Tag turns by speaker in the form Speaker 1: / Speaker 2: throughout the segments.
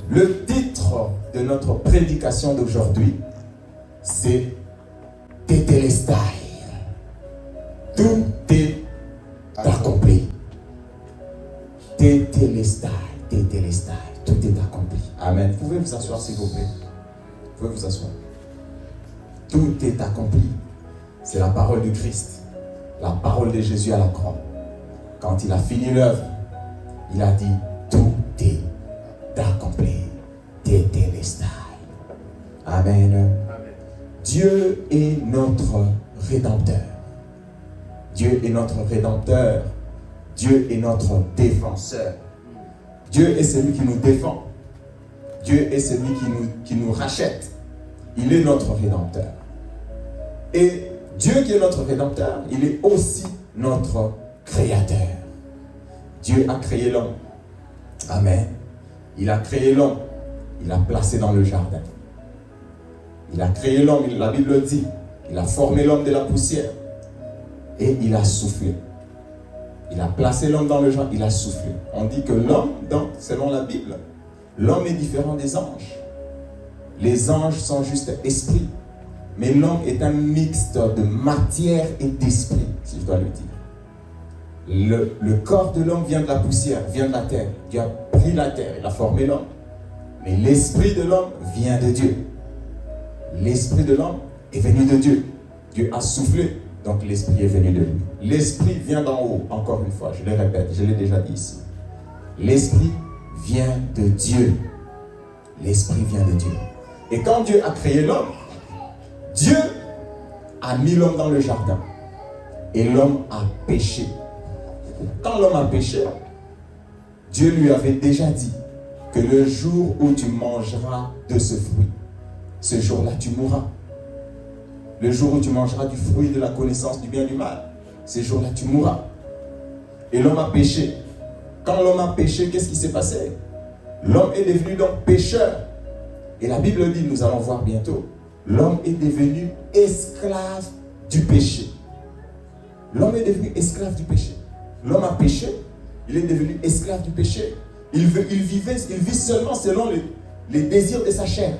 Speaker 1: Le titre de notre prédication d'aujourd'hui, c'est Tétélestai. Tout est accompli. Tétélestai, Tétélestai, tout est accompli. Amen. Vous pouvez vous asseoir s'il vous plaît. Vous pouvez vous asseoir. Tout est accompli. C'est la parole du Christ, la parole de Jésus à la croix. Quand il a fini l'œuvre, il a dit tout est accompli. Tétélestai. Amen. Amen. Dieu est notre Rédempteur. Dieu est notre Rédempteur. Dieu est notre défenseur. Dieu est celui qui nous défend. Dieu est celui qui nous rachète. Il est notre Rédempteur. Et Dieu qui est notre Rédempteur, il est aussi notre Créateur. Dieu a créé l'homme. Amen. Il a créé l'homme. Il l'a placé dans le jardin. Il a créé l'homme, la Bible dit. Il a formé l'homme de la poussière. Et il a soufflé. Il a placé l'homme dans le jardin, il a soufflé. On dit que l'homme, selon la Bible, l'homme est différent des anges. Les anges sont juste esprits. Mais l'homme est un mixte de matière et d'esprit, si je dois le dire. Le corps de l'homme vient de la poussière, vient de la terre. Dieu a pris la terre, il a formé l'homme. Mais l'esprit de l'homme vient de Dieu. L'esprit de l'homme est venu de Dieu. Dieu a soufflé, donc l'esprit est venu de lui. L'esprit vient d'en haut, encore une fois, je le répète, je l'ai déjà dit ici. L'esprit vient de Dieu. L'esprit vient de Dieu. Et quand Dieu a créé l'homme, Dieu a mis l'homme dans le jardin. Et l'homme a péché. Quand l'homme a péché, Dieu lui avait déjà dit que le jour où tu mangeras de ce fruit, ce jour-là tu mourras. Le jour où tu mangeras du fruit de la connaissance du bien et du mal, ce jour-là tu mourras. Et l'homme a péché. Quand l'homme a péché, qu'est-ce qui s'est passé? L'homme est devenu donc pécheur. Et la Bible dit, nous allons voir bientôt, l'homme est devenu esclave du péché. L'homme est devenu esclave du péché. L'homme a péché, il est devenu esclave du péché. Il vit seulement selon les désirs de sa chair.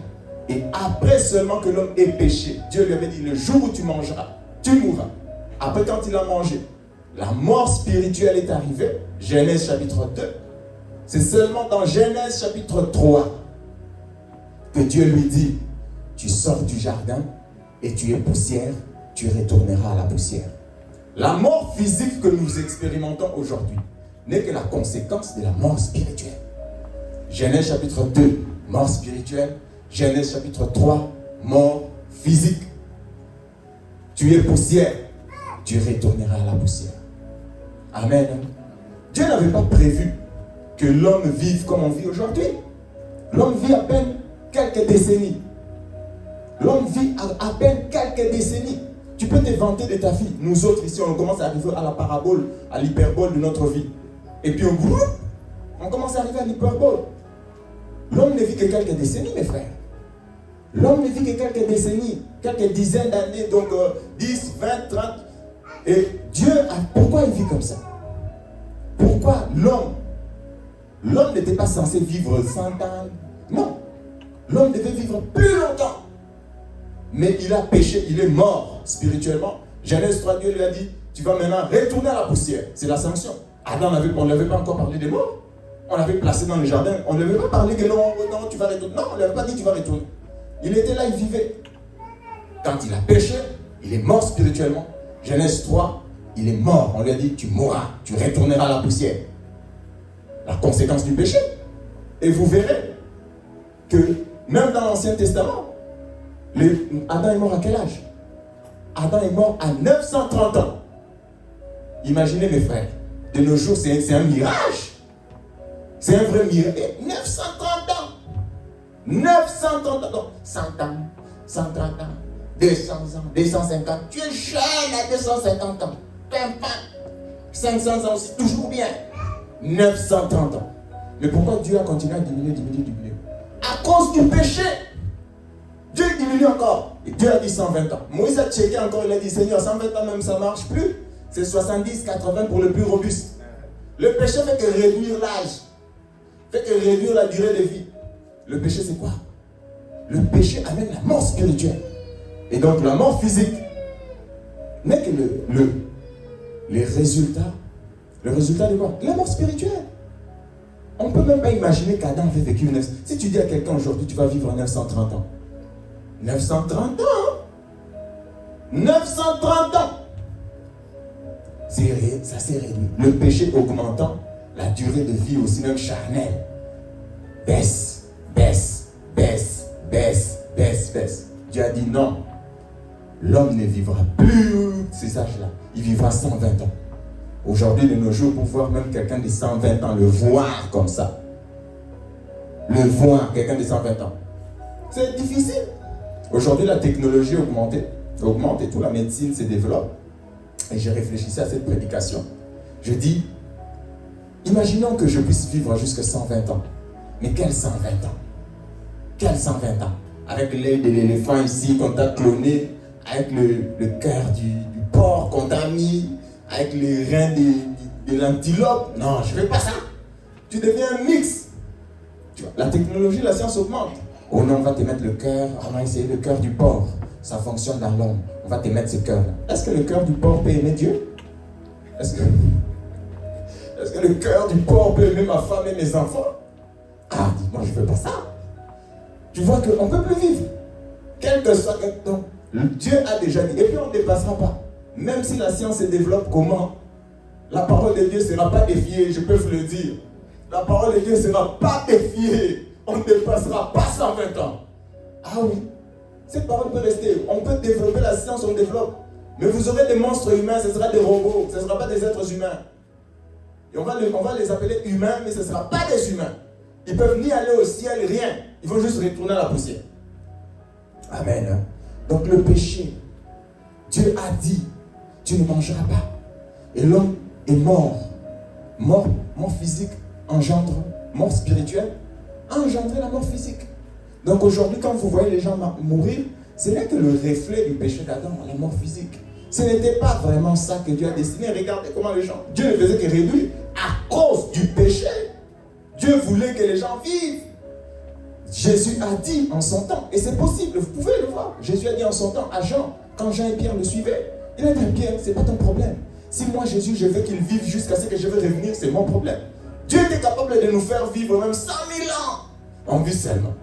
Speaker 1: Et après seulement que l'homme ait péché, Dieu lui avait dit, le jour où tu mangeras, tu mourras. Après quand il a mangé, la mort spirituelle est arrivée. Genèse chapitre 2. C'est seulement dans Genèse chapitre 3 que Dieu lui dit, tu sors du jardin et tu es poussière, tu retourneras à la poussière. La mort physique que nous expérimentons aujourd'hui n'est que la conséquence de la mort spirituelle. Genèse chapitre 2, mort spirituelle. Genèse chapitre 3, mort physique. Tu es poussière, tu retourneras à la poussière. Amen. Dieu n'avait pas prévu que l'homme vive comme on vit aujourd'hui. L'homme vit à peine quelques décennies. L'homme vit à peine quelques décennies. Tu peux te vanter de ta vie. Nous autres ici, on commence à arriver à la parabole, à l'hyperbole de notre vie. Et puis on commence à arriver à l'hyperbole. L'homme ne vit que quelques décennies, mes frères. L'homme ne vit que quelques décennies, quelques dizaines d'années, donc 10, 20, 30. Et Dieu, pourquoi il vit comme ça? Pourquoi l'homme n'était pas censé vivre 100 ans? Non. L'homme devait vivre plus longtemps. Mais il a péché, il est mort spirituellement. Genèse 3, Dieu lui a dit, tu vas maintenant retourner à la poussière. C'est la sanction. Adam, on n'avait pas encore parlé des morts. On l'avait placé dans le jardin. On ne lui avait pas parlé que non, tu vas retourner. Non, on ne lui avait pas dit tu vas retourner. Il était là, il vivait. Quand il a péché, il est mort spirituellement. Genèse 3, il est mort. On lui a dit, tu mourras, tu retourneras à la poussière. La conséquence du péché. Et vous verrez que même dans l'Ancien Testament, Adam est mort à quel âge? Adam est mort à 930 ans. Imaginez mes frères, de nos jours c'est un mirage. C'est un vrai miracle. 930 ans. 930 ans. 100 ans, 130 ans, 200 ans, 250. Tu es jeune à 250 ans. Peu importe. 500 ans aussi, toujours bien. 930 ans. Mais pourquoi Dieu a continué à diminuer? À cause du péché. Dieu diminue encore. Et Dieu a dit 120 ans. Moïse a checké encore, il a dit, Seigneur, 120 ans même ça ne marche plus. C'est 70, 80 pour le plus robuste. Le péché fait que réduire l'âge. Fait que réduire la durée de vie. Le péché, c'est quoi? Le péché amène la mort spirituelle. Et donc, la mort physique n'est que les résultats. Le résultat de quoi? La mort spirituelle. On ne peut même pas imaginer qu'Adam avait vécu 900. Si tu dis à quelqu'un aujourd'hui, tu vas vivre 930 ans. 930 ans, hein? 930 ans. Ça s'est réduit. Le péché augmentant, la durée de vie aussi, même charnelle, baisse. Dieu a dit non. L'homme ne vivra plus ces âges-là. Il vivra 120 ans. Aujourd'hui, de nos jours, pour voir même quelqu'un de 120 ans, le voir comme ça. Le voir, quelqu'un de 120 ans. C'est difficile. Aujourd'hui, la technologie augmente et toute la médecine se développe. Et j'ai réfléchi à cette prédication. Je dis, imaginons que je puisse vivre jusqu'à 120 ans. Mais quel 120 ans? Quel 120 ans? Avec l'œil de l'éléphant ici qu'on t'a cloné, avec le cœur du porc qu'on t'a mis, avec les reins de l'antilope. Non, je ne fais pas ça. Tu deviens un mix. Tu vois, la technologie, la science augmente. Oh non, on va te mettre le cœur, on va essayer le cœur du porc. Ça fonctionne dans l'homme. On va te mettre ce cœur-là. Est-ce que le cœur du porc peut aimer Dieu? Est-ce que le cœur du porc peut aimer ma femme et mes enfants? Ah, dis-moi, je ne veux pas ça. Tu vois qu'on ne peut plus vivre. Quel que soit le temps. Dieu a déjà dit. Et puis on ne dépassera pas. Même si la science se développe, comment? La parole de Dieu ne sera pas défiée, je peux vous le dire. La parole de Dieu ne sera pas défiée. On ne dépassera pas 120 ans. Ah oui. Cette parole peut rester. On peut développer la science, on développe. Mais vous aurez des monstres humains, ce sera des robots, ce ne sera pas des êtres humains. Et on va les appeler humains, mais ce ne sera pas des humains. Ils ne peuvent ni aller au ciel, rien. Ils vont juste retourner à la poussière. Amen. Donc le péché, Dieu a dit, tu ne mangeras pas. Et l'homme est mort. Mort physique engendre mort spirituelle, a engendré la mort physique. Donc aujourd'hui, quand vous voyez les gens mourir, ce n'est que le reflet du péché d'Adam, la mort physique. Ce n'était pas vraiment ça que Dieu a destiné. Regardez comment les gens... Dieu ne faisait que réduire à cause du péché. Dieu voulait que les gens vivent. Jésus a dit en son temps, et c'est possible, vous pouvez le voir. Jésus a dit en son temps à Jean, quand Jean et Pierre le suivaient, il a dit à Pierre, c'est pas ton problème. Si moi Jésus, je veux qu'il vive jusqu'à ce que je veux revenir, c'est mon problème. Dieu était capable de nous faire vivre même 100 000 ans en vie seulement.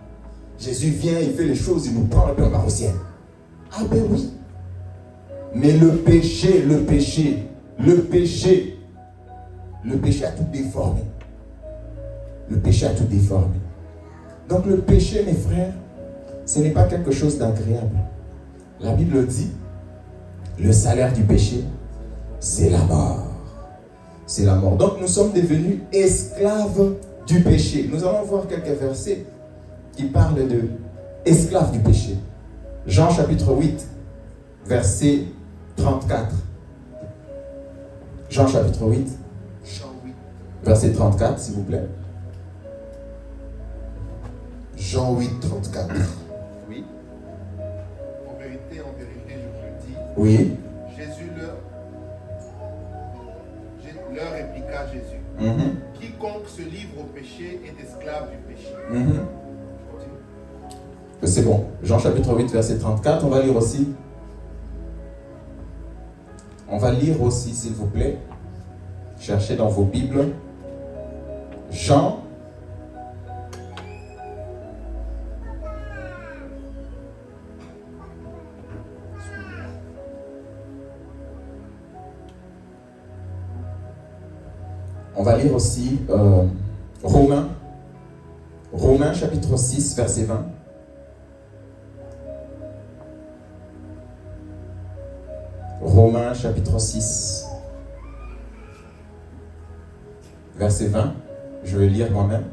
Speaker 1: Jésus vient, il fait les choses, il nous prend et puis on va au ciel. Ah ben oui. Mais le péché a tout déformé. Le péché a tout déformé. Donc le péché, mes frères, ce n'est pas quelque chose d'agréable. La Bible dit, le salaire du péché, c'est la mort. C'est la mort. Donc nous sommes devenus esclaves du péché. Nous allons voir quelques versets qui parlent de esclaves du péché. Jean chapitre 8, verset 34. Jean chapitre 8, verset 34, s'il vous plaît.
Speaker 2: Jean 8, 34.
Speaker 3: Oui. En vérité, je vous le dis.
Speaker 1: Oui.
Speaker 3: Jésus leur répliqua Jésus. Quiconque se livre au péché est esclave du péché.
Speaker 1: C'est bon. Jean chapitre 8, verset 34. On va lire aussi, s'il vous plaît. Cherchez dans vos Bibles. Jean. On va lire aussi Romains chapitre 6, verset 20. Romains chapitre 6, verset 20. Je vais lire moi-même.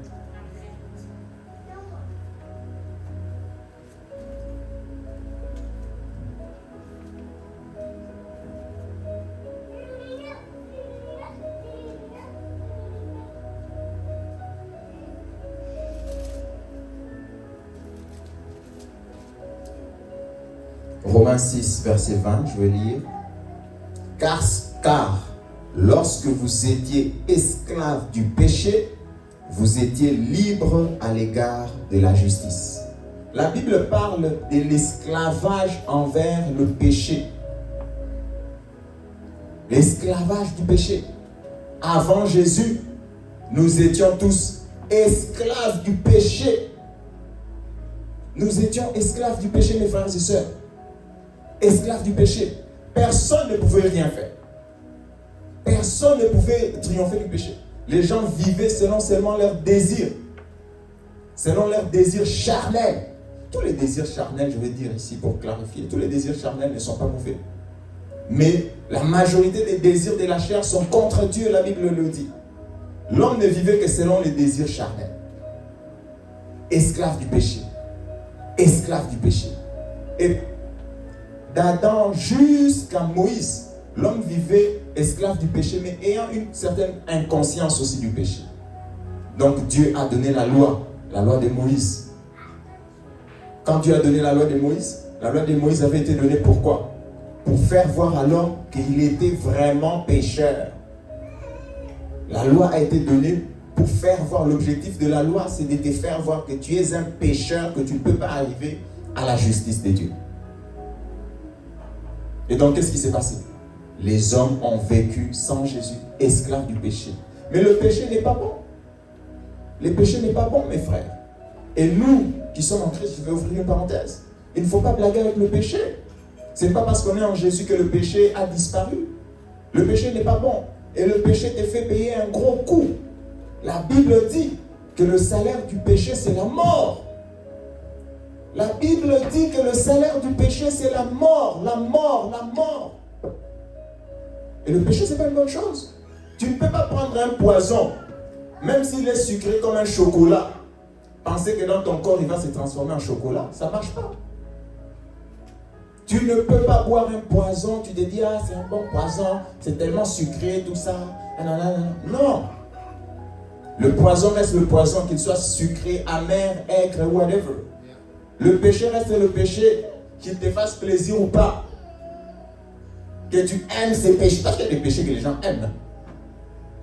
Speaker 1: Romains 6, verset 20, je vais lire. Car lorsque vous étiez esclaves du péché, vous étiez libres à l'égard de la justice. La Bible parle de l'esclavage envers le péché. L'esclavage du péché. Avant Jésus, nous étions tous esclaves du péché. Nous étions esclaves du péché, mes frères et sœurs. Esclaves du péché. Personne ne pouvait rien faire. Personne ne pouvait triompher du péché. Les gens vivaient selon seulement leurs désirs. Selon leurs désirs charnels. Tous les désirs charnels, je vais dire ici pour clarifier, tous les désirs charnels ne sont pas mauvais. Mais la majorité des désirs de la chair sont contre Dieu, la Bible le dit. L'homme ne vivait que selon les désirs charnels. Esclave du péché. Esclave du péché. Et d'Adam jusqu'à Moïse, l'homme vivait esclave du péché, mais ayant une certaine inconscience aussi du péché. Donc Dieu a donné la loi de Moïse. Quand Dieu a donné la loi de Moïse avait été donnée pourquoi? Pour faire voir à l'homme qu'il était vraiment pécheur. La loi a été donnée pour faire voir, l'objectif de la loi, c'est de te faire voir que tu es un pécheur, que tu ne peux pas arriver à la justice de Dieu. Et donc, qu'est-ce qui s'est passé? Les hommes ont vécu sans Jésus, esclaves du péché. Mais le péché n'est pas bon. Le péché n'est pas bon, mes frères. Et nous, qui sommes en Christ, je vais ouvrir une parenthèse. Il ne faut pas blaguer avec le péché. Ce n'est pas parce qu'on est en Jésus que le péché a disparu. Le péché n'est pas bon. Et le péché te fait payer un gros coup. La Bible dit que le salaire du péché, c'est la mort. La Bible dit que le salaire du péché, c'est la mort. La mort, la mort. Et le péché, ce n'est pas une bonne chose. Tu ne peux pas prendre un poison, même s'il est sucré comme un chocolat, penser que dans ton corps, il va se transformer en chocolat. Ça ne marche pas. Tu ne peux pas boire un poison, tu te dis, ah, c'est un bon poison, c'est tellement sucré, tout ça. Non. Le poison reste le poison, qu'il soit sucré, amer, aigre, whatever. Le péché reste le péché, qu'il te fasse plaisir ou pas. Que tu aimes ces péchés. Parce qu'il y a des péchés que les gens aiment.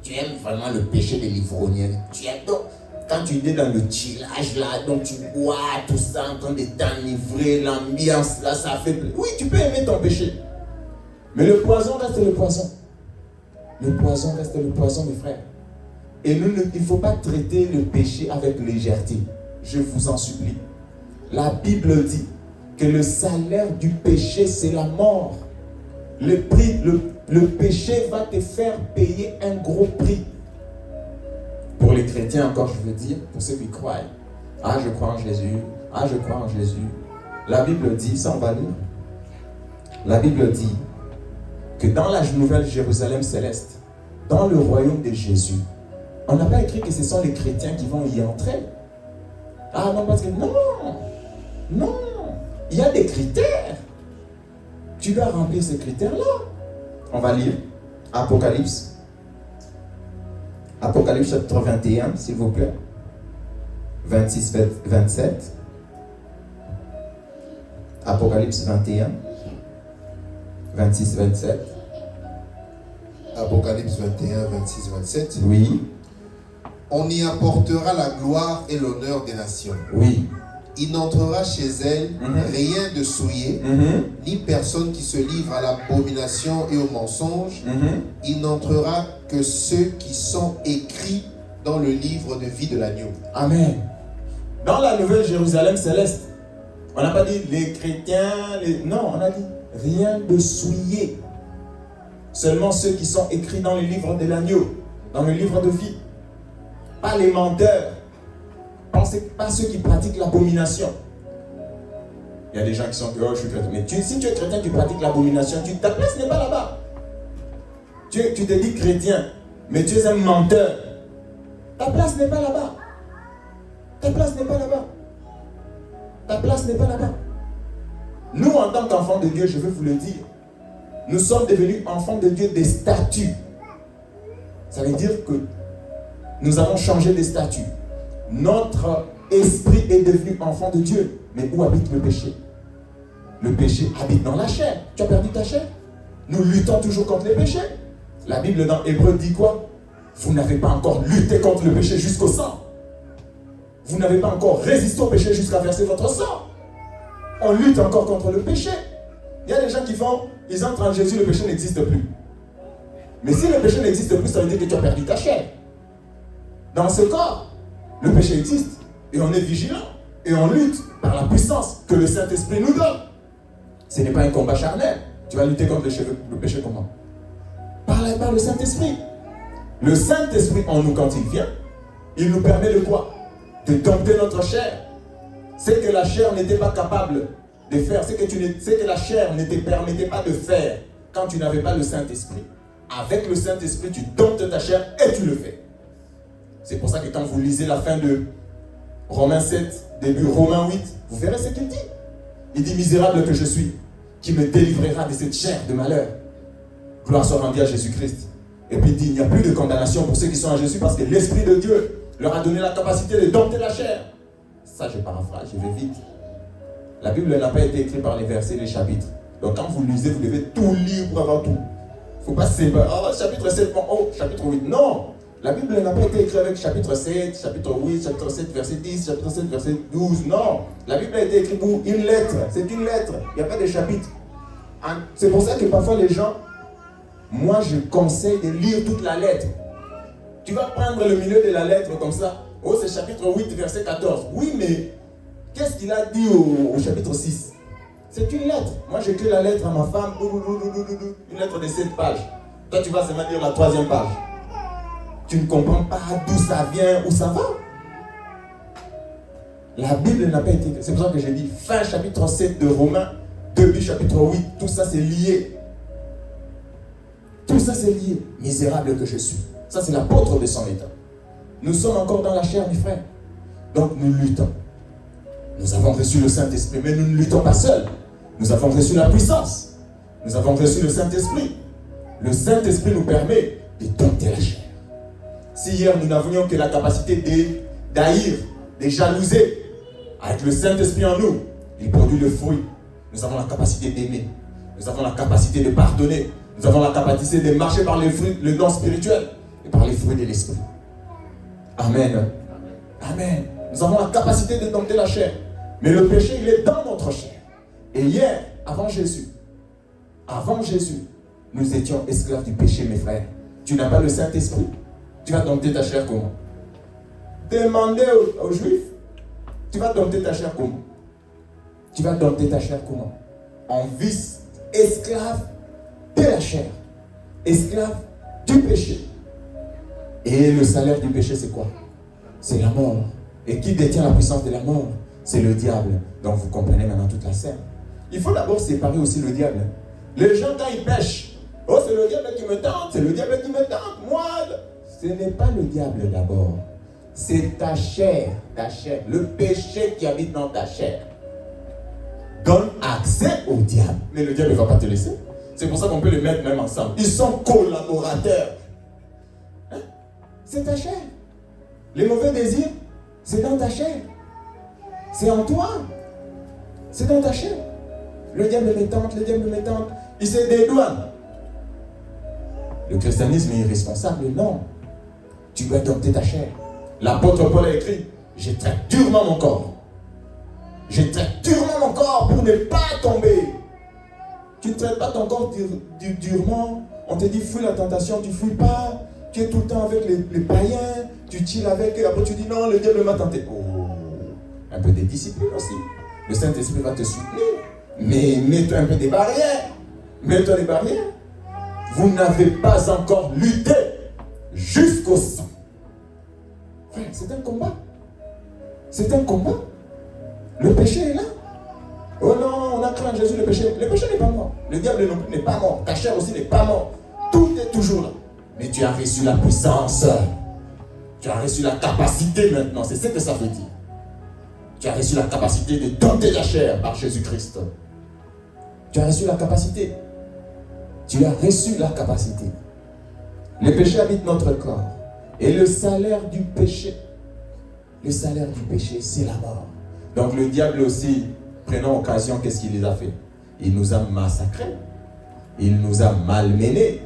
Speaker 1: Tu aimes vraiment le péché de l'ivrogne. Tu aimes donc. Quand tu es dans le chillage là, donc tu bois tout ça en train de t'enivrer, l'ambiance là, ça fait plaisir. Oui, tu peux aimer ton péché. Mais le poison reste le poison. Le poison reste le poison, mes frères. Et il ne faut pas traiter le péché avec légèreté. Je vous en supplie. La Bible dit que le salaire du péché, c'est la mort. Le péché va te faire payer un gros prix. Pour les chrétiens encore, je veux dire, pour ceux qui croient. Ah, je crois en Jésus. Ah, je crois en Jésus. La Bible dit, ça on va lire. La Bible dit que dans la nouvelle Jérusalem céleste, dans le royaume de Jésus, on n'a pas écrit que ce sont les chrétiens qui vont y entrer. Ah non, parce que non, il y a des critères. Tu dois remplir ces critères-là. On va lire Apocalypse. Apocalypse chapitre 21, s'il vous plaît. 26, 27. Apocalypse 21, 26, 27.
Speaker 2: Apocalypse 21, 26, 27.
Speaker 1: Oui.
Speaker 2: On y apportera la gloire et l'honneur des nations.
Speaker 1: Oui.
Speaker 2: Il n'entrera chez elle rien de souillé, ni personne qui se livre à l'abomination et au mensonge. Il n'entrera que ceux qui sont écrits dans le livre de vie de l'agneau.
Speaker 1: Amen. Dans la nouvelle Jérusalem céleste, on n'a pas dit les chrétiens, non, on a dit rien de souillé. Seulement ceux qui sont écrits dans le livre de l'agneau, dans le livre de vie. Pas les menteurs. Pas ceux qui pratiquent l'abomination. Il y a des gens qui sont oh, je suis chrétien. Mais si tu es chrétien, tu pratiques l'abomination, ta place n'est pas là-bas. Tu te dis chrétien, mais tu es un menteur. Ta place n'est pas là-bas. Ta place n'est pas là-bas. Ta place n'est pas là-bas. Nous, en tant qu'enfants de Dieu, je veux vous le dire, nous sommes devenus enfants de Dieu des statuts. Ça veut dire que nous avons changé de statut. Notre esprit est devenu enfant de Dieu. Mais où habite le péché? Le péché habite dans la chair. Tu as perdu ta chair? Nous luttons toujours contre les péchés. La Bible dans Hébreux dit quoi? vous n'avez pas encore lutté contre le péché jusqu'au sang. Vous n'avez pas encore résisté au péché jusqu'à verser votre sang. On lutte encore contre le péché. Il y a des gens qui font, ils entrent en Jésus, le péché n'existe plus. Mais si le péché n'existe plus, ça veut dire que tu as perdu ta chair. Dans ce corps, le péché existe. Et on est vigilant. Et on lutte par la puissance que le Saint-Esprit nous donne. Ce n'est pas un combat charnel. Tu vas lutter contre le péché comment? Par le Saint-Esprit. Le Saint-Esprit en nous, quand il vient, il nous permet de quoi? De dompter notre chair. C'est que la chair n'était pas capable de faire. C'est que la chair ne te permettait pas de faire quand tu n'avais pas le Saint-Esprit. Avec le Saint-Esprit, tu domptes ta chair et tu le fais. C'est pour ça que quand vous lisez la fin de Romains 7, début Romains 8, vous verrez ce qu'il dit. Il dit, misérable que je suis, qui me délivrera de cette chair de malheur. Gloire soit rendue à Jésus-Christ. Et puis il dit, il n'y a plus de condamnation pour ceux qui sont en Jésus parce que l'Esprit de Dieu leur a donné la capacité de dompter la chair. Ça, je paraphrase, je vais vite. La Bible n'a pas été écrite par les versets, les chapitres. Donc quand vous lisez, vous devez tout lire pour avoir tout. Il ne faut pas se séparer. Oh, chapitre 7, oh, chapitre 8. Non! La Bible n'a pas été écrite avec chapitre 7, chapitre 8, chapitre 7, verset 10, chapitre 7, verset 12. Non! La Bible a été écrite pour une lettre. C'est une lettre. Il n'y a pas de chapitre. C'est pour ça que parfois les gens, moi je conseille de lire toute la lettre. Tu vas prendre le milieu de la lettre comme ça. Oh, c'est chapitre 8, verset 14. Oui, mais qu'est-ce qu'il a dit au chapitre 6? C'est une lettre. Moi, j'écris la lettre à ma femme. Une lettre de 7 pages. Toi, tu vas seulement lire la 3e page. Tu ne comprends pas d'où ça vient, où ça va. La Bible n'a pas été... C'est pour ça que j'ai dit fin chapitre 7 de Romains, début chapitre 8. Tout ça, c'est lié. Tout ça, c'est lié. Misérable que je suis. Ça, c'est l'apôtre de son état. Nous sommes encore dans la chair, mes frères. Donc, nous luttons. Nous avons reçu le Saint-Esprit, mais nous ne luttons pas seuls. Nous avons reçu la puissance. Nous avons reçu le Saint-Esprit. Le Saint-Esprit nous permet de dompter la chair. Si hier, nous n'avions que la capacité d'haïr, de jalouser, avec le Saint-Esprit en nous, il produit le fruit. Nous avons la capacité d'aimer. Nous avons la capacité de pardonner. Nous avons la capacité de marcher par les fruits, le don spirituel et par les fruits de l'Esprit. Amen. Amen. Nous avons la capacité de dompter la chair. Mais le péché, il est dans notre chair. Et hier, avant Jésus, nous étions esclaves du péché, mes frères. Tu n'as pas le Saint-Esprit. Tu vas dompter ta chair comment? Demandez aux Juifs. Tu vas dompter ta chair comment? Tu vas dompter ta chair comment? En vice, esclave de la chair. Esclave du péché. Et le salaire du péché, c'est quoi? C'est la mort. Et qui détient la puissance de la mort? C'est le diable. Donc vous comprenez maintenant toute la scène. Il faut d'abord séparer aussi le diable. Les gens, quand ils pêchent, oh, c'est le diable qui me tente, c'est le diable qui me tente. Moi, ce n'est pas le diable d'abord. C'est ta chair, le péché qui habite dans ta chair. Donne accès au diable. Mais le diable ne va pas te laisser. C'est pour ça qu'on peut les mettre même ensemble. Ils sont collaborateurs. Hein? C'est ta chair. Les mauvais désirs, c'est dans ta chair. C'est en toi. C'est dans ta chair. Le diable me tente, il se dédouane. Le christianisme est irresponsable. Non. Tu dois dompter ta chair. L'apôtre Paul a écrit, je traite durement mon corps. Je traite durement mon corps pour ne pas tomber. Tu ne traites pas ton corps durement. On te dit, fuis la tentation, tu ne fuis pas. Tu es tout le temps avec les païens. Tu chilles avec eux. Après tu dis, non, le diable m'a tenté. Oh, un peu de discipline aussi. Le Saint-Esprit va te soutenir. Mais mets-toi un peu des barrières. Mets-toi des barrières. Vous n'avez pas encore lutté jusqu'au sang. Frère, c'est un combat. C'est un combat. Le péché est là. Oh non, on a cru en Jésus le péché. Le péché n'est pas mort. Le diable non plus n'est pas mort. Ta chair aussi n'est pas mort. Tout est toujours là. Mais tu as reçu la puissance. Tu as reçu la capacité maintenant. C'est ce que ça veut dire. Tu as reçu la capacité de dompter la chair par Jésus-Christ. Tu as reçu la capacité. Tu as reçu la capacité. Le péché habite notre corps. Et le salaire du péché, c'est la mort. Donc le diable aussi, prenant occasion, qu'est-ce qu'il les a fait? Il nous a massacrés. Il nous a malmenés.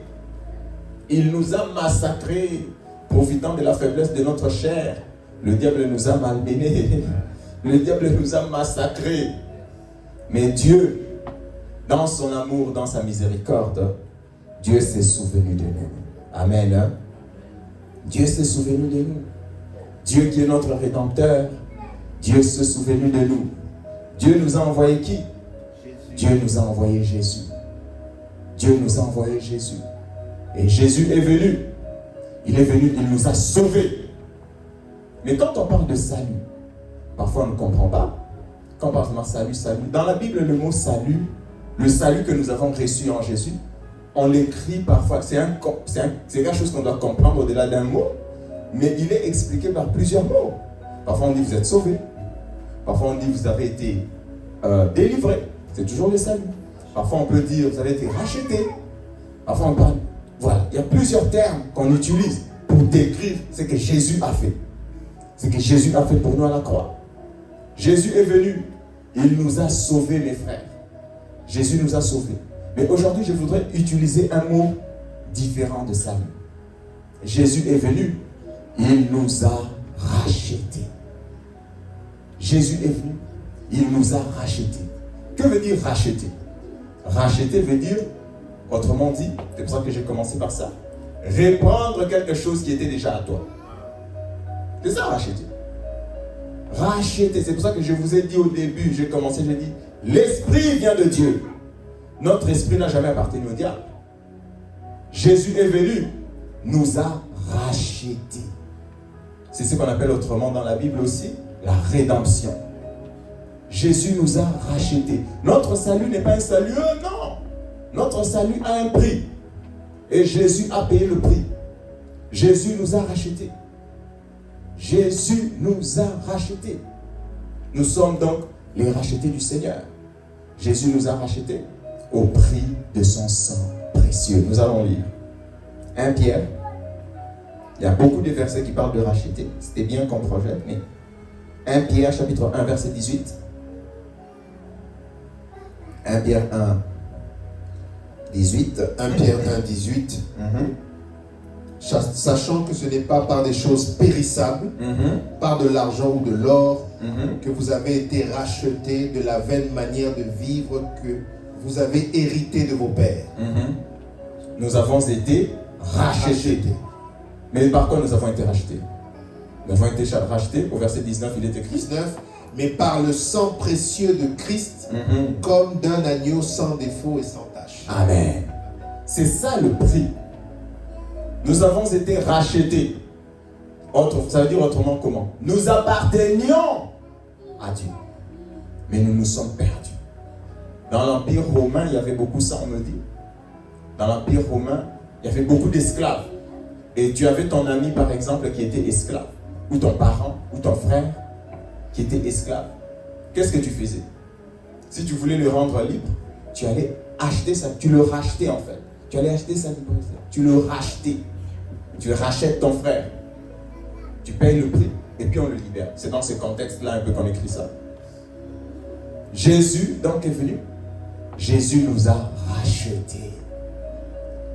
Speaker 1: Il nous a massacrés profitant de la faiblesse de notre chair, le diable nous a malmenés, le diable nous a massacrés. Mais Dieu, dans son amour, dans sa miséricorde, Dieu s'est souvenu de nous. Amen. Dieu s'est souvenu de nous. Dieu qui est notre Rédempteur, Dieu s'est souvenu de nous. Dieu nous a envoyé qui? Dieu nous a envoyé Jésus. Dieu nous a envoyé Jésus. Et Jésus est venu. Il est venu, il nous a sauvés. Mais quand on parle de salut, parfois on ne comprend pas. Quand on parle de salut, dans la Bible, le mot salut, le salut que nous avons reçu en Jésus, on l'écrit parfois, c'est quelque chose qu'on doit comprendre au-delà d'un mot, mais il est expliqué par plusieurs mots. Parfois on dit vous êtes sauvés, parfois on dit vous avez été délivrés, c'est toujours le salut. Parfois on peut dire vous avez été rachetés, parfois on parle, voilà, il y a plusieurs termes qu'on utilise pour décrire ce que Jésus a fait. Ce que Jésus a fait pour nous à la croix. Jésus est venu, il nous a sauvés mes frères. Jésus nous a sauvés. Mais aujourd'hui, je voudrais utiliser un mot différent de salut. Jésus est venu, il nous a rachetés. Jésus est venu, il nous a rachetés. Que veut dire racheter? Racheter veut dire, autrement dit, c'est pour ça que j'ai commencé par ça, reprendre quelque chose qui était déjà à toi. C'est ça, racheter. Racheter, c'est pour ça que je vous ai dit au début, j'ai commencé, j'ai dit, l'esprit vient de Dieu. Notre esprit n'a jamais appartenu au diable. Jésus est venu, nous a rachetés. C'est ce qu'on appelle autrement dans la Bible aussi, la rédemption. Jésus nous a rachetés. Notre salut n'est pas un salut, non. Notre salut a un prix. Et Jésus a payé le prix. Jésus nous a rachetés. Jésus nous a rachetés. Nous sommes donc les rachetés du Seigneur. Jésus nous a rachetés au prix de son sang précieux. Nous allons lire 1 Pierre. Il y a beaucoup de versets qui parlent de racheter. C'était bien qu'on projette, mais 1 Pierre chapitre 1 verset 18. 1 Pierre 1 18.
Speaker 2: 1 Pierre 1, 18. Sachant que ce n'est pas par des choses périssables, par de l'argent ou de l'or, que vous avez été rachetés de la vaine manière de vivre que vous avez hérité de vos pères.
Speaker 1: Nous avons été rachetés. Mais par quoi nous avons été rachetés? Nous avons été rachetés, au verset 19, il est écrit
Speaker 2: 19, mais par le sang précieux de Christ, comme d'un agneau sans défaut et sans tache.
Speaker 1: Amen. C'est ça le prix. Nous avons été rachetés. Ça veut dire autrement comment? Nous appartenions à Dieu. Mais nous nous sommes perdus. Dans l'Empire romain, il y avait beaucoup ça, on me dit. Dans l'Empire romain, il y avait beaucoup d'esclaves. Et tu avais ton ami, par exemple, qui était esclave. Ou ton parent, ou ton frère, qui était esclave. Qu'est-ce que tu faisais? Si tu voulais le rendre libre, tu allais acheter ça. Tu le rachetais en fait. Tu allais acheter sa liberté. Tu le rachetais. Tu rachètes ton frère. Tu payes le prix et puis on le libère. C'est dans ce contexte-là un peu qu'on écrit ça. Jésus donc est venu. Jésus nous a rachetés.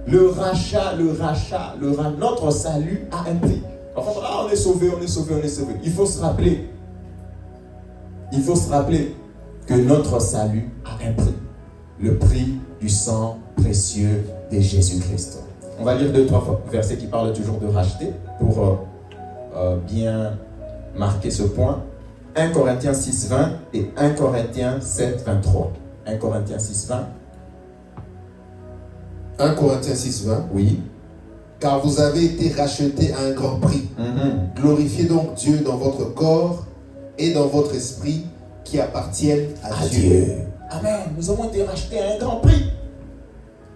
Speaker 1: Le rachat, notre salut a un prix. Enfin, on est sauvé, on est sauvé, on est sauvé. Il faut se rappeler que notre salut a un prix. Le prix du sang précieux de Jésus-Christ. On va lire 2-3 versets qui parlent toujours de racheter pour bien marquer ce point. 1 Corinthiens 6,20 et 1 Corinthiens 7,23. 1 Corinthiens 6,20.
Speaker 2: 1 Corinthiens 6,20.
Speaker 1: Oui.
Speaker 2: Car vous avez été rachetés à un grand prix. Glorifiez donc Dieu dans votre corps et dans votre esprit qui appartiennent à Dieu.
Speaker 1: Amen. Nous avons été rachetés à un grand prix.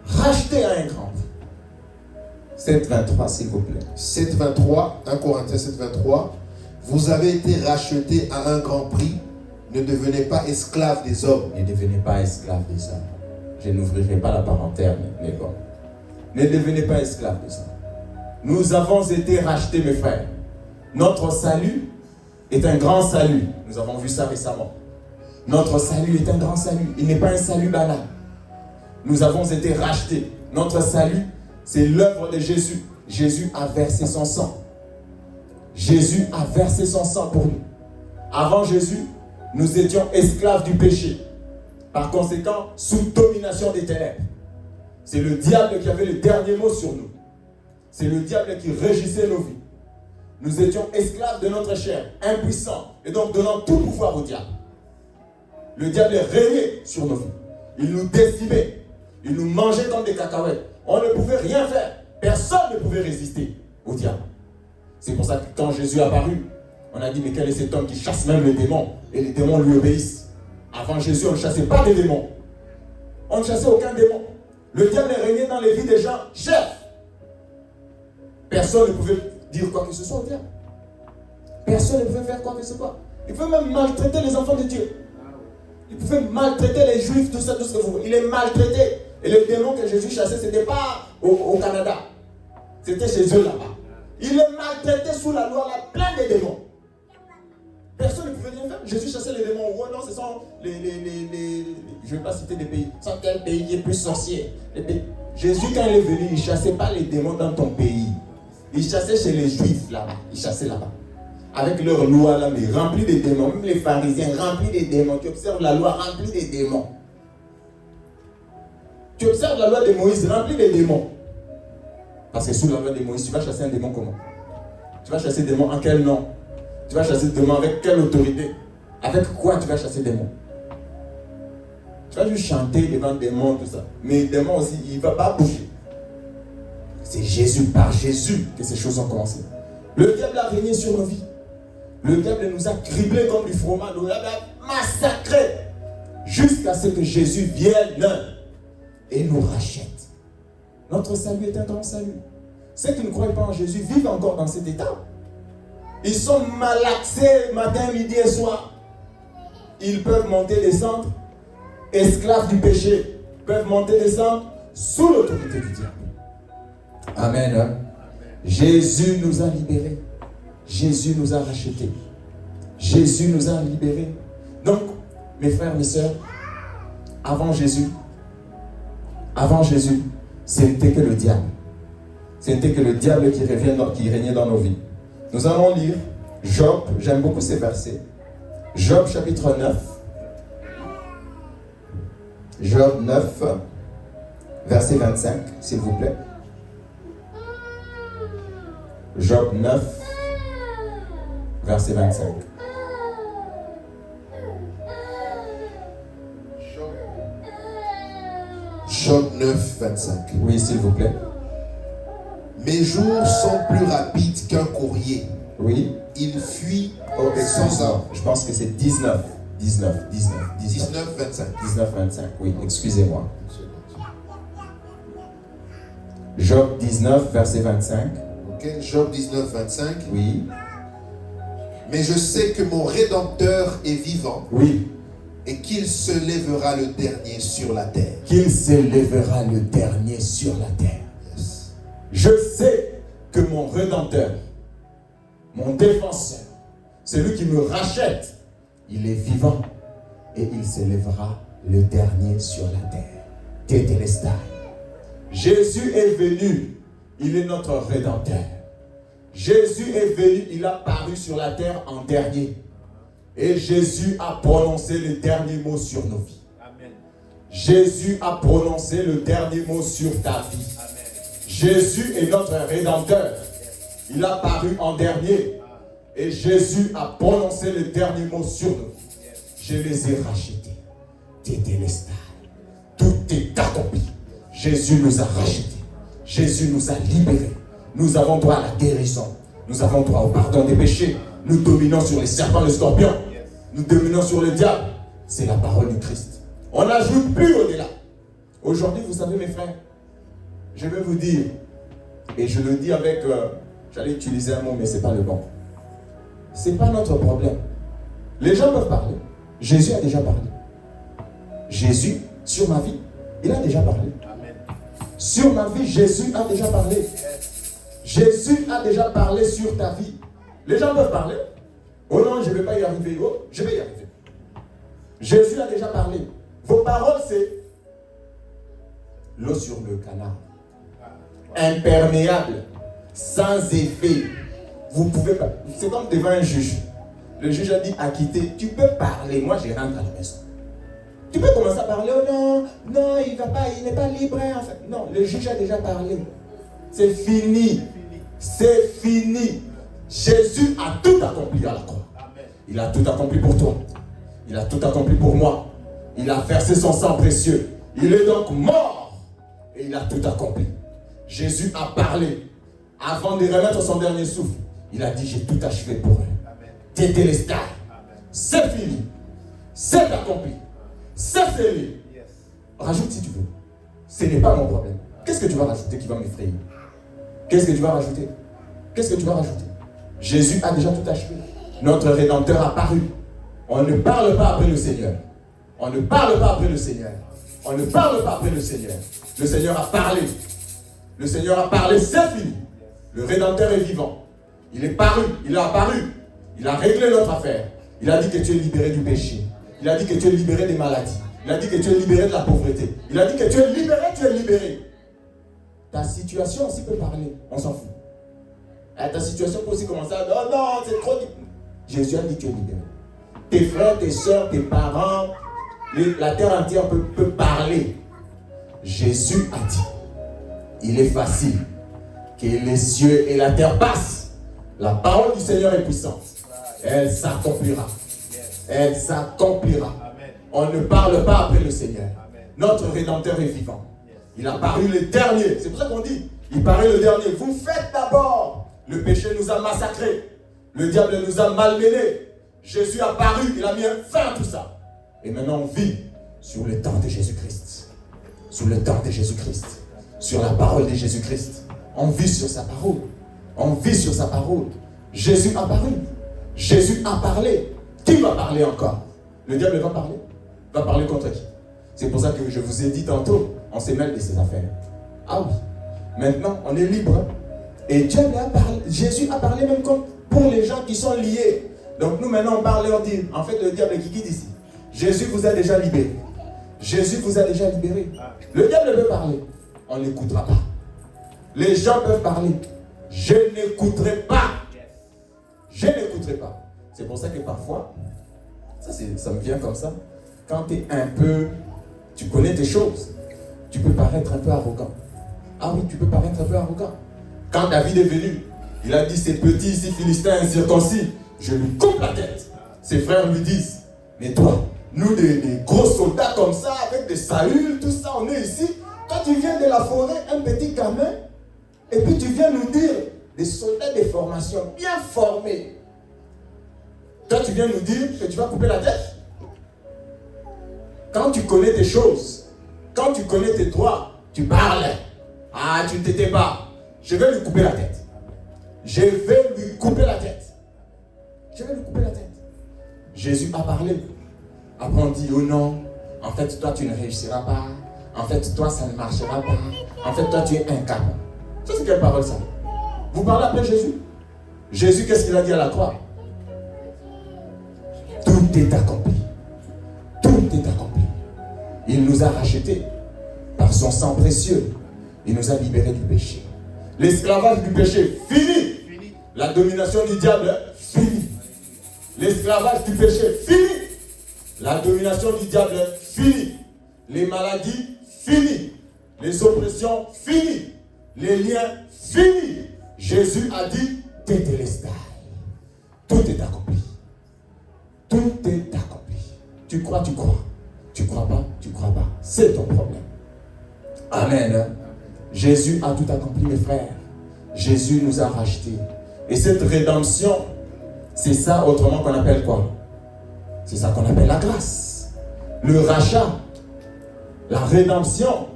Speaker 1: Rachetés à un grand prix. 7,23 s'il vous plaît.
Speaker 2: 7,23, 1 Corinthiens 7,23. Vous avez été rachetés à un grand prix. Ne devenez pas esclaves des hommes.
Speaker 1: Ne devenez pas esclaves des hommes. Je n'ouvrirai pas la parenthèse, mais bon. Ne devenez pas esclaves des hommes. Nous avons été rachetés, mes frères. Notre salut est un grand salut. Nous avons vu ça récemment. Notre salut est un grand salut. Il n'est pas un salut banal. Nous avons été rachetés. Notre salut, c'est l'œuvre de Jésus. Jésus a versé son sang. Jésus a versé son sang pour nous. Avant Jésus, nous étions esclaves du péché. Par conséquent, sous domination des ténèbres. C'est le diable qui avait le dernier mot sur nous. C'est le diable qui régissait nos vies. Nous étions esclaves de notre chair, impuissants, et donc donnant tout pouvoir au diable. Le diable régnait sur nos vies. Il nous décimait. Il nous mangeait comme des cacahuètes. On ne pouvait rien faire. Personne ne pouvait résister au diable. C'est pour ça que quand Jésus est apparu, on a dit, mais quel est cet homme qui chasse même les démons? Et les démons lui obéissent. Avant Jésus, on ne chassait pas des démons. On ne chassait aucun démon. Le diable régnait dans les vies des gens chefs. Personne ne pouvait dire quoi que ce soit au diable. Personne ne pouvait faire quoi que ce soit. Il pouvait même maltraiter les enfants de Dieu. Il pouvait maltraiter les juifs, tout ça, tout ce que vous voulez. Il est maltraité. Et les démons que Jésus chassait, ce n'était pas au Canada. C'était chez eux là-bas. Il est maltraité sous la loi, là, plein de démons. Personne ne pouvait rien faire. Jésus chassait les démons. Oh non, ce sont les je ne vais pas citer des pays. Ce sont quel pays qui est plus sorcier? Jésus, quand il est venu, il ne chassait pas les démons dans ton pays. Il chassait chez les juifs là-bas. Il chassait là-bas. Avec leur loi là, mais remplie de démons. Même les pharisiens remplis de démons. Tu observes la loi remplie de démons. Tu observes la loi de Moïse remplie de démons. Parce que sous la loi de Moïse, tu vas chasser un démon comment? Tu vas chasser des démons en quel nom? Tu vas chasser des démons avec quelle autorité? Avec quoi tu vas chasser des démons? Tu vas juste chanter devant des démons, tout ça. Mais les démons aussi, il ne va pas bouger. C'est Jésus, par Jésus, que ces choses ont commencé. Le diable a régné sur nos vies. Le diable nous a criblés comme du fromage. Le diable a massacré. Jusqu'à ce que Jésus vienne et nous rachète. Notre salut est un grand salut. Ceux qui ne croient pas en Jésus vivent encore dans cet état. Ils sont malaxés matin, midi et soir. Ils peuvent monter, descendre, esclaves du péché. Ils peuvent monter, descendre sous l'autorité du diable. Amen. Jésus nous a libérés. Jésus nous a rachetés. Jésus nous a libérés. Donc, mes frères, mes sœurs, avant Jésus, ce n'était que le diable. Ce n'était que le diable qui régnait dans nos vies. Nous allons lire Job, j'aime beaucoup ces versets. Job chapitre 9. Job 9, verset 25, s'il vous plaît. Job 9, verset 25.
Speaker 2: Job 9, 25.
Speaker 1: Oui, s'il vous plaît.
Speaker 2: Mes jours sont plus rapides qu'un courrier.
Speaker 1: Oui.
Speaker 2: Il fuit
Speaker 1: sans arbre. Je pense que c'est 19, 25.
Speaker 2: 19,
Speaker 1: 25, oui, excusez-moi. Job 19, verset 25.
Speaker 2: Ok, Job 19, 25.
Speaker 1: Oui.
Speaker 2: Mais je sais que mon Rédempteur est vivant.
Speaker 1: Oui.
Speaker 2: Et qu'il se lèvera le dernier sur la terre.
Speaker 1: Qu'il se lèvera le dernier sur la terre. Yes. Je sais que mon Rédempteur, mon défenseur, celui qui me rachète, il est vivant et il se lèvera le dernier sur la terre. Tétélestai. Jésus est venu, il est notre Rédempteur. Jésus est venu, il a paru sur la terre en dernier. Et Jésus a prononcé le dernier mot sur nos vies. Amen. Jésus a prononcé le dernier mot sur ta vie. Amen. Jésus est notre Rédempteur. Il a paru en dernier. Et Jésus a prononcé le dernier mot sur nous. Je les ai rachetés. Tétélestai. Tout est accompli. Jésus nous a rachetés. Jésus nous a libérés. Nous avons droit à la guérison. Nous avons droit au pardon des péchés. Nous dominons sur les serpents, les scorpions. Nous dominons sur le diable. C'est la parole du Christ. On n'ajoute plus au-delà. Aujourd'hui, vous savez mes frères, je vais vous dire, et je le dis avec, j'allais utiliser un mot, mais ce n'est pas le bon. Ce n'est pas notre problème. Les gens peuvent parler. Jésus a déjà parlé. Jésus, sur ma vie, il a déjà parlé. Amen. Sur ma vie, Jésus a déjà parlé. Jésus a déjà parlé sur ta vie. Les gens peuvent parler. Oh non, je ne vais pas y arriver. Oh, je vais y arriver. Jésus a déjà parlé. Vos paroles, c'est l'eau sur le canal. Imperméable, sans effet, Vous pouvez pas. C'est comme devant un juge. Le juge a dit acquitter. Tu peux parler. Moi, je rentre à la maison. Tu peux commencer à parler. Oh non, non, il va pas, il n'est pas libre. En fait. Non, le juge a déjà parlé. C'est fini. C'est fini. Jésus a tout accompli à la croix. Il a tout accompli pour toi. Il a tout accompli pour moi. Il a versé son sang précieux. Il est donc mort. Et il a tout accompli. Jésus a parlé. Avant de remettre son dernier souffle, il a dit, j'ai tout achevé pour eux. Tétélestai. C'est fini. C'est accompli. C'est scellé. Rajoute si tu veux. Ce n'est pas mon problème. Qu'est-ce que tu vas rajouter qui va m'effrayer? Qu'est-ce que tu vas rajouter? Qu'est-ce que tu vas rajouter? Jésus a déjà tout achevé. Notre Rédempteur a paru. On ne parle pas après le Seigneur. On ne parle pas après le Seigneur. On ne parle pas après le Seigneur. Le Seigneur a parlé. Le Seigneur a parlé, c'est fini. Le Rédempteur est vivant. Il est paru, il est apparu. Il a réglé notre affaire. Il a dit que tu es libéré du péché. Il a dit que tu es libéré des maladies. Il a dit que tu es libéré de la pauvreté. Il a dit que tu es libéré, tu es libéré. Ta situation aussi peut parler, on s'en fout. Ta situation peut aussi commencer à dire, oh non, c'est trop difficile. Jésus a dit que tu es libéré. Tes frères, tes soeurs, tes parents, la terre entière peut parler. Jésus a dit, il est facile que les cieux et la terre passent. La parole du Seigneur est puissante. Elle s'accomplira. Elle s'accomplira. On ne parle pas après le Seigneur. Notre Rédempteur est vivant. Il a paru le dernier. C'est pour ça qu'on dit, il paraît le dernier. Vous faites d'abord. Le péché nous a massacrés. Le diable nous a malmenés. Jésus a paru. Il a mis un fin à tout ça. Et maintenant on vit sur le temps de Jésus-Christ. Sur le temps de Jésus-Christ. Sur la parole de Jésus-Christ. On vit sur sa parole. On vit sur sa parole. Jésus a paru. Jésus a parlé. Qui va parler encore? Le diable va parler. Va parler contre qui? C'est pour ça que je vous ai dit tantôt, on se mêle de ses affaires. Ah oui. Maintenant, on est libre. Et Jésus a parlé même comme pour les gens qui sont liés. Donc nous maintenant, on parle leur dire, en fait, le diable qui quitte ici. Jésus vous a déjà libéré. Jésus vous a déjà libéré. Le diable veut parler. On n'écoutera pas. Les gens peuvent parler. Je n'écouterai pas. Je n'écouterai pas. C'est pour ça que parfois, ça me vient comme ça. Quand tu es un peu, tu connais tes choses, tu peux paraître un peu arrogant. Ah oui, tu peux paraître un peu arrogant. Quand David est venu, il a dit, ces petits ici Philistins incirconcis, je lui coupe la tête. Ses frères lui disent, mais toi, nous des gros soldats comme ça, avec des Saül, tout ça, on est ici. Toi tu viens de la forêt, un petit gamin, et puis tu viens nous dire, des soldats de formation bien formés. Toi tu viens nous dire que tu vas couper la tête. Quand tu connais tes choses, quand tu connais tes droits, tu parles. Ah, tu ne t'étais pas. Je vais lui couper la tête. Je vais lui couper la tête. Je vais lui couper la tête. Jésus a parlé. Après on dit, oh non, en fait toi tu ne réussiras pas. En fait toi ça ne marchera pas. En fait toi tu es incapable. Ça c'est quelle parole ça? Vous parlez après Jésus? Jésus qu'est-ce qu'il a dit à la croix? Tout est accompli. Tout est accompli. Il nous a rachetés par son sang précieux. Il nous a libérés du péché. L'esclavage du péché, fini. La domination du diable, fini. L'esclavage du péché, fini. La domination du diable, fini. Les maladies, fini. Les oppressions, fini. Les liens, fini. Jésus a dit, tétélestai. Tout est accompli. Tout est accompli. Tu crois, tu crois. Tu crois pas, tu crois pas. C'est ton problème. Amen. Jésus a tout accompli, mes frères. Jésus nous a rachetés. Et cette rédemption, c'est ça autrement qu'on appelle quoi? C'est ça qu'on appelle la grâce. Le rachat, la rédemption,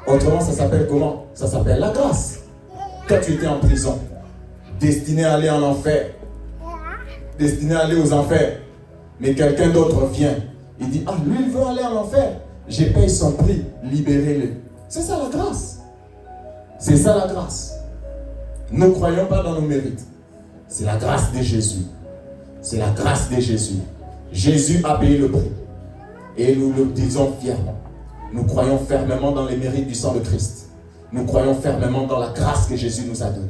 Speaker 1: autrement ça s'appelle comment? Ça s'appelle la grâce. Quand tu étais en prison, destiné à aller en enfer, destiné à aller aux enfers, mais quelqu'un d'autre vient, il dit, ah lui il veut aller en enfer, j'ai payé son prix, libérez-le. C'est ça la grâce. C'est ça la grâce. Nous ne croyons pas dans nos mérites. C'est la grâce de Jésus. C'est la grâce de Jésus. Jésus a payé le prix. Et nous le disons fièrement. Nous croyons fermement dans les mérites du sang de Christ. Nous croyons fermement dans la grâce que Jésus nous a donnée.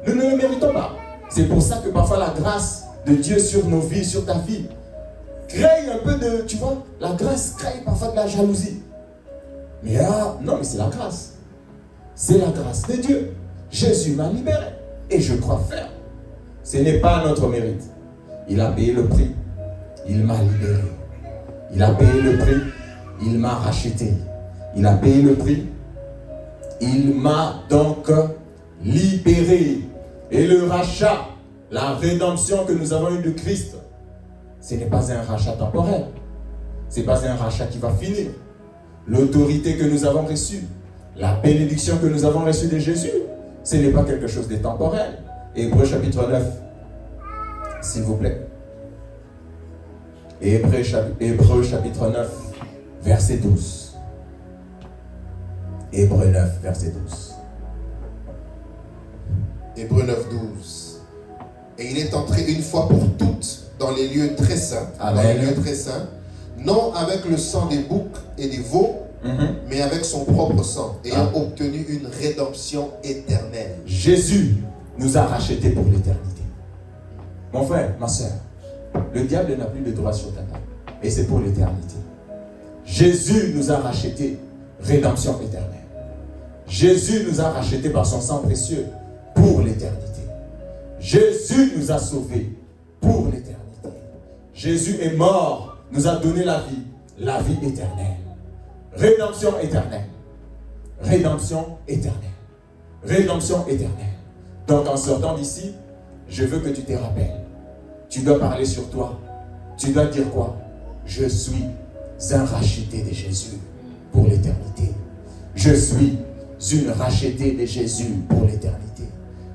Speaker 1: Nous ne le méritons pas. C'est pour ça que parfois la grâce de Dieu sur nos vies, sur ta vie, crée un peu de, tu vois, la grâce crée parfois de la jalousie. Mais là, non, mais c'est la grâce. C'est la grâce de Dieu. Jésus m'a libéré. Et je crois ferme. Ce n'est pas notre mérite. Il a payé le prix. Il m'a libéré. Il a payé le prix. Il m'a racheté. Il a payé le prix. Il m'a donc libéré. Et le rachat, la rédemption que nous avons eue de Christ, ce n'est pas un rachat temporel. Ce n'est pas un rachat qui va finir. L'autorité que nous avons reçue, la bénédiction que nous avons reçue de Jésus, ce n'est pas quelque chose de temporel. Hébreux chapitre 9, s'il vous plaît. Hébreux chapitre 9, verset 12. Hébreux 9, verset 12.
Speaker 2: Hébreux 9, 12. Et il est entré une fois pour toutes dans les lieux très saints.
Speaker 1: Amen.
Speaker 2: Dans les lieux très saints, non avec le sang des boucs et des veaux, mais avec son propre sang, ayant obtenu une rédemption éternelle.
Speaker 1: Jésus nous a rachetés pour l'éternité. Mon frère, ma soeur, le diable n'a plus de droit sur ta table. Et c'est pour l'éternité. Jésus nous a rachetés, rédemption éternelle. Jésus nous a rachetés par son sang précieux pour l'éternité. Jésus nous a sauvés pour l'éternité. Jésus est mort, nous a donné la vie éternelle. Rédemption éternelle. Rédemption éternelle. Rédemption éternelle. Donc en sortant d'ici, je veux que tu te rappelles. Tu dois parler sur toi. Tu dois dire quoi? Je suis un racheté de Jésus pour l'éternité. Je suis une rachetée de Jésus pour l'éternité.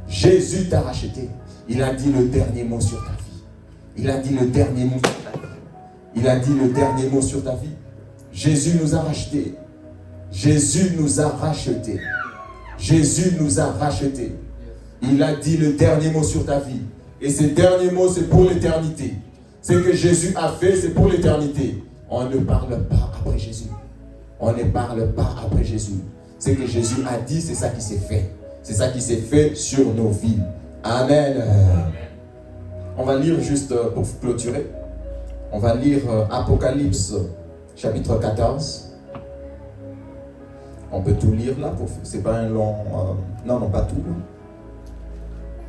Speaker 1: Jésus t'a racheté. Il a dit le dernier mot sur ta vie. Il a dit le dernier mot sur ta vie. Il a dit le dernier mot sur ta vie. Jésus nous a rachetés. Jésus nous a rachetés. Jésus nous a rachetés. Il a dit le dernier mot sur ta vie. Et ce dernier mot, c'est pour l'éternité. Ce que Jésus a fait, c'est pour l'éternité. On ne parle pas après Jésus. On ne parle pas après Jésus. Ce que Jésus a dit, c'est ça qui s'est fait. C'est ça qui s'est fait sur nos vies. Amen. On va lire juste pour clôturer. On va lire Apocalypse chapitre 14. On peut tout lire là. C'est pas un long... non, pas tout.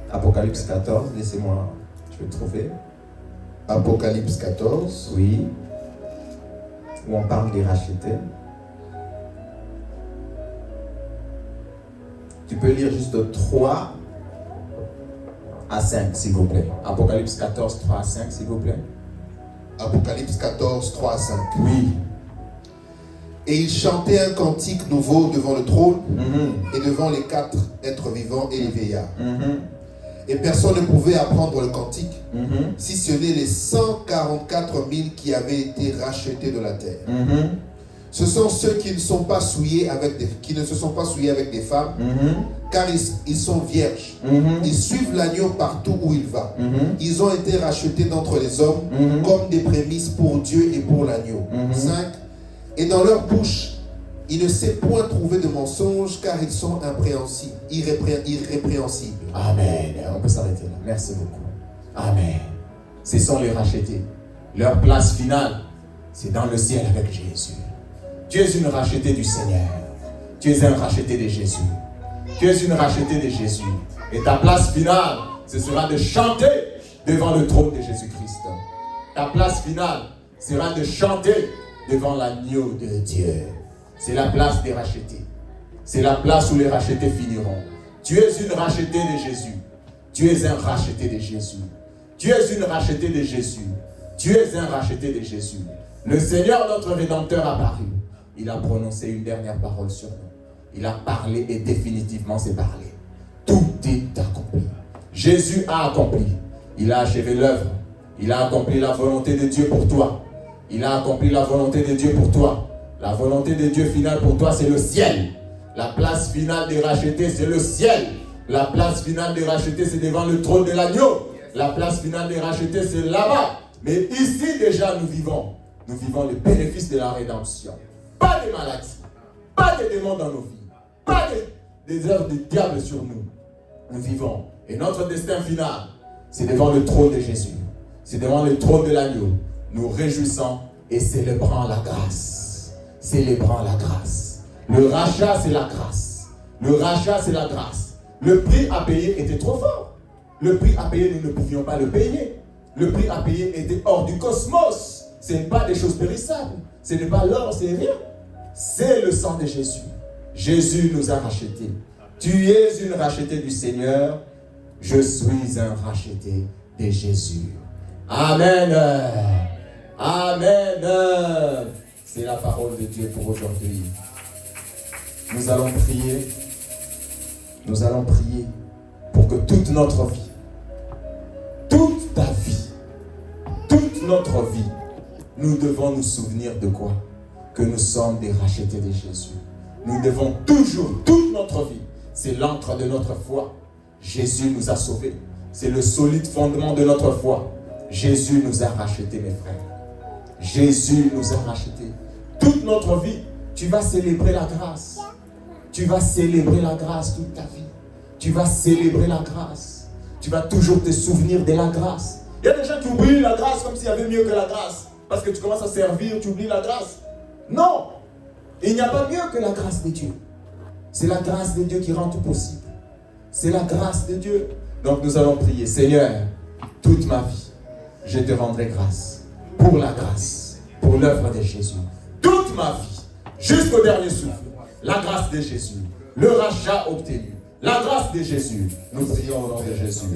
Speaker 1: Apocalypse 14, laissez-moi, je vais le trouver.
Speaker 2: Apocalypse 14.
Speaker 1: Oui. Où on parle des rachetés. Tu peux lire juste 3 à 5, s'il vous plaît. Apocalypse 14, 3 à 5, s'il vous plaît.
Speaker 2: Apocalypse 14, 3 à 5.
Speaker 1: Oui.
Speaker 2: Et il chantait un cantique nouveau devant le trône et devant les 4 êtres vivants et les vieillards. Et personne ne pouvait apprendre le cantique, si ce n'est les 144 000 qui avaient été rachetés de la terre. Ce sont ceux qui ne sont pas souillés avec qui ne se sont pas souillés avec des femmes, car ils sont vierges. Ils suivent l'agneau partout où il va. Ils ont été rachetés d'entre les hommes comme des prémices pour Dieu et pour l'agneau. 5. Et dans leur bouche, il ne s'est point trouvé de mensonge, car ils sont irrépréhensibles.
Speaker 1: Amen. On peut s'arrêter là. Merci beaucoup. Amen. Ce sont les rachetés. Leur place finale, c'est dans le ciel avec Jésus. Tu es une rachetée du Seigneur. Tu es un racheté de Jésus. Tu es une rachetée de Jésus. Et ta place finale, ce sera de chanter devant le trône de Jésus-Christ. Ta place finale sera de chanter devant l'agneau de Dieu. C'est la place des rachetés. C'est la place où les rachetés finiront. Tu es une rachetée de Jésus. Tu es un racheté de Jésus. Tu es une rachetée de Jésus. Tu es un racheté de Jésus. Le Seigneur, notre Rédempteur, a paru. Il a prononcé une dernière parole sur nous. Il a parlé et définitivement c'est parlé. Tout est accompli. Jésus a accompli. Il a achevé l'œuvre. Il a accompli la volonté de Dieu pour toi. Il a accompli la volonté de Dieu pour toi. La volonté de Dieu finale pour toi, c'est le ciel. La place finale des rachetés, c'est le ciel. La place finale des rachetés, c'est devant le trône de l'agneau. La place finale des rachetés, c'est là-bas. Mais ici déjà, nous vivons les bénéfices de la rédemption. Pas de maladies, pas de démons dans nos vies, pas des œuvres du diable sur nous. Nous vivons. Et notre destin final, c'est devant le trône de Jésus, c'est devant le trône de l'agneau, nous réjouissons et célébrant la grâce. Célébrant la grâce. Le rachat, c'est la grâce. Le rachat, c'est la grâce. Le prix à payer était trop fort. Le prix à payer, nous ne pouvions pas le payer. Le prix à payer était hors du cosmos. Ce n'est pas des choses périssables. Ce n'est pas l'or, c'est rien. C'est le sang de Jésus. Jésus nous a rachetés. Tu es une rachetée du Seigneur. Je suis un racheté de Jésus. Amen. Amen. C'est la parole de Dieu pour aujourd'hui. Nous allons prier. Nous allons prier pour que toute notre vie, toute ta vie, toute notre vie, nous devons nous souvenir de quoi? Que nous sommes des rachetés de Jésus. Nous devons toujours, toute notre vie, c'est l'encre de notre foi. Jésus nous a sauvés. C'est le solide fondement de notre foi. Jésus nous a rachetés, mes frères. Jésus nous a rachetés. Toute notre vie, tu vas célébrer la grâce. Tu vas célébrer la grâce toute ta vie. Tu vas célébrer la grâce. Tu vas toujours te souvenir de la grâce. Il y a des gens qui oublient la grâce comme s'il y avait mieux que la grâce. Parce que tu commences à servir, tu oublies la grâce. Non! Il n'y a pas mieux que la grâce de Dieu. C'est la grâce de Dieu qui rend tout possible. C'est la grâce de Dieu. Donc nous allons prier. Seigneur, toute ma vie, je te rendrai grâce. Pour la grâce. Pour l'œuvre de Jésus. Toute ma vie, jusqu'au dernier souffle. La grâce de Jésus. Le rachat obtenu. La grâce de Jésus. Nous prions au nom de Jésus.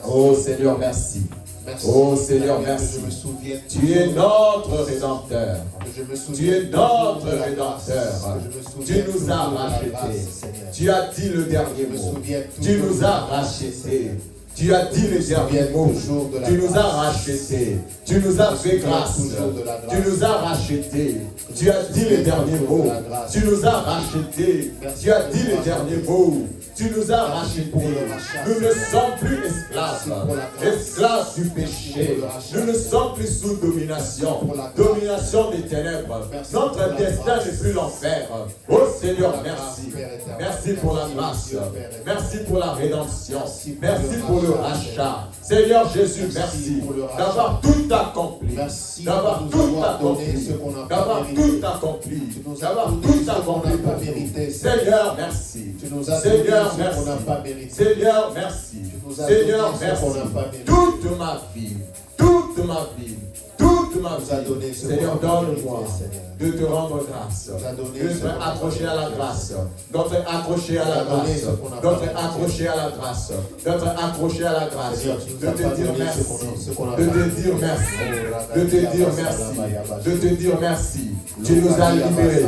Speaker 1: Oh Seigneur, merci. Oh Seigneur, merci. Tu es notre Rédempteur. Tu es notre Rédempteur. Tu nous as rachetés. Tu as dit le dernier mot. Tu nous as rachetés. Tu as dit le dernier mot. Tu nous as rachetés. Tu nous as fait grâce. Tu nous as rachetés. Tu as dit le dernier mot. Tu nous as rachetés. Tu as dit le dernier mot. Tu nous as rachetés. Nous ne sommes plus esclaves. Esclaves du péché. Nous ne sommes plus sous domination. Domination des ténèbres. Notre destin n'est plus l'enfer. Oh Seigneur, merci. Merci pour la grâce. Merci pour la rédemption. Merci pour le rachat. Seigneur Jésus, merci d'avoir tout accompli. D'avoir tout accompli. D'avoir tout accompli. D'avoir tout accompli pour nous. Seigneur, merci. Seigneur, merci. Seigneur, merci. Seigneur, merci. Toute ma vie, toute ma vie, toute ma vie. Seigneur, donne-moi de te rendre grâce, d'être accroché à la grâce, d'être accroché à la grâce, d'être accroché à la grâce, d'être accroché à la grâce, de te dire merci, de te dire merci, de te dire merci, de te dire merci. Tu nous as libérés,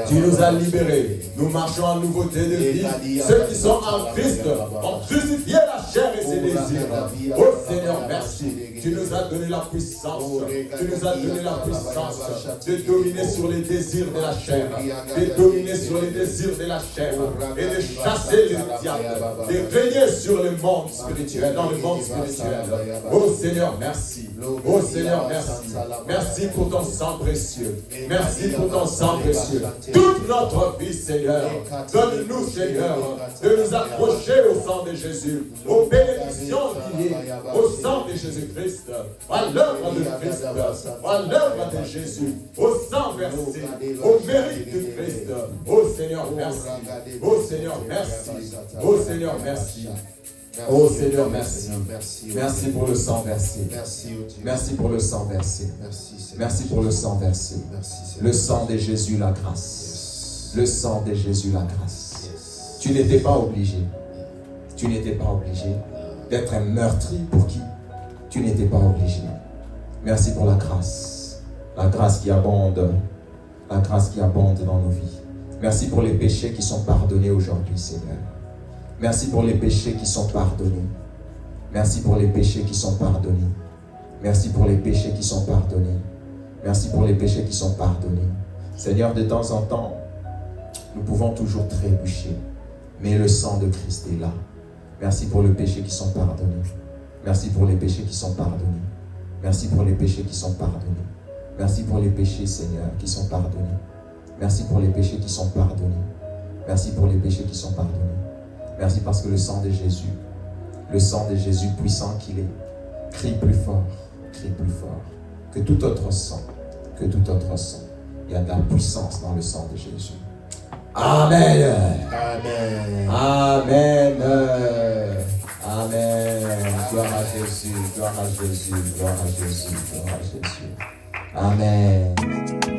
Speaker 1: tu nous as libérés. Nous marchons en nouveauté de vie. Ceux qui sont en Christ ont crucifié la chair et ses désirs. Oh Seigneur, merci. Tu nous as donné la puissance, tu nous as donné la puissance de dominer sur les désirs de la chair, de dominer sur les désirs de la chair et de chasser les diables, de régner sur le monde spirituel, dans le monde spirituel. Oh Seigneur, merci. Oh Seigneur, merci. Merci pour ton sang précieux. Merci pour ton sang précieux. Toute notre vie, Seigneur, donne-nous, Seigneur, de nous accrocher au sang de Jésus, aux bénédictions liées au sang de Jésus-Christ, à l'œuvre de Christ, à l'œuvre de Jésus, au sang versé, au mérite de Christ. Oh Seigneur, merci. Oh Seigneur, merci. Oh Seigneur, merci. Oh Seigneur, merci. Merci pour le sang versé. Merci pour le sang versé. Merci pour le sang versé. Le sang de Jésus, la grâce. Le sang de Jésus, la grâce. Tu n'étais pas obligé. Tu n'étais pas obligé d'être un meurtrier pour qui? Tu n'étais pas obligé. Merci pour la grâce. La grâce qui abonde. La grâce qui abonde dans nos vies. Merci pour les péchés qui sont pardonnés aujourd'hui, Seigneur. Merci pour les péchés qui sont pardonnés. Merci pour les péchés qui sont pardonnés. Merci pour les péchés qui sont pardonnés. Merci pour les péchés qui sont pardonnés. Seigneur, de temps en temps, nous pouvons toujours trébucher. Mais le sang de Christ est là. Merci pour les péchés qui sont pardonnés. Merci pour les péchés qui sont pardonnés. Merci pour les péchés qui sont pardonnés. Merci pour les péchés, Seigneur, qui sont pardonnés. Merci pour les péchés qui sont pardonnés. Merci pour les péchés qui sont pardonnés. Merci parce que le sang de Jésus le sang de Jésus, puissant qu'il est. Crie plus fort que tout autre sang, que tout autre sang. Il y a de la puissance dans le sang de Jésus. Amen.
Speaker 2: Amen.
Speaker 1: Amen. Amen. Gloire à Jésus, gloire à Jésus, gloire à Jésus, gloire à Jésus. Amen.